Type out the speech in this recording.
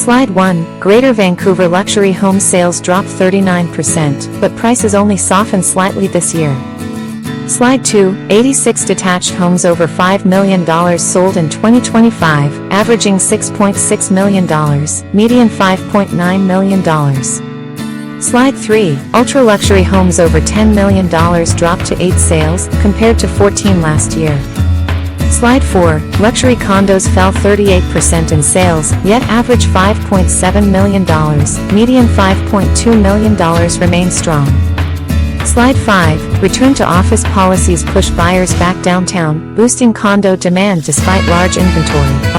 Slide 1. Greater Vancouver luxury home sales dropped 39%, but prices only softened slightly this year. Slide 2. 86 detached homes over $5 million sold in 2025, averaging $6.6 million, median $5.9 million. Slide 3. Ultra-luxury homes over $10 million dropped to 8 sales, compared to 14 last year. Slide 4. Luxury condos fell 38% in sales, yet average $5.7 million, median $5.2 million remain strong. Slide 5. Return to office policies push buyers back downtown, boosting condo demand despite large inventory.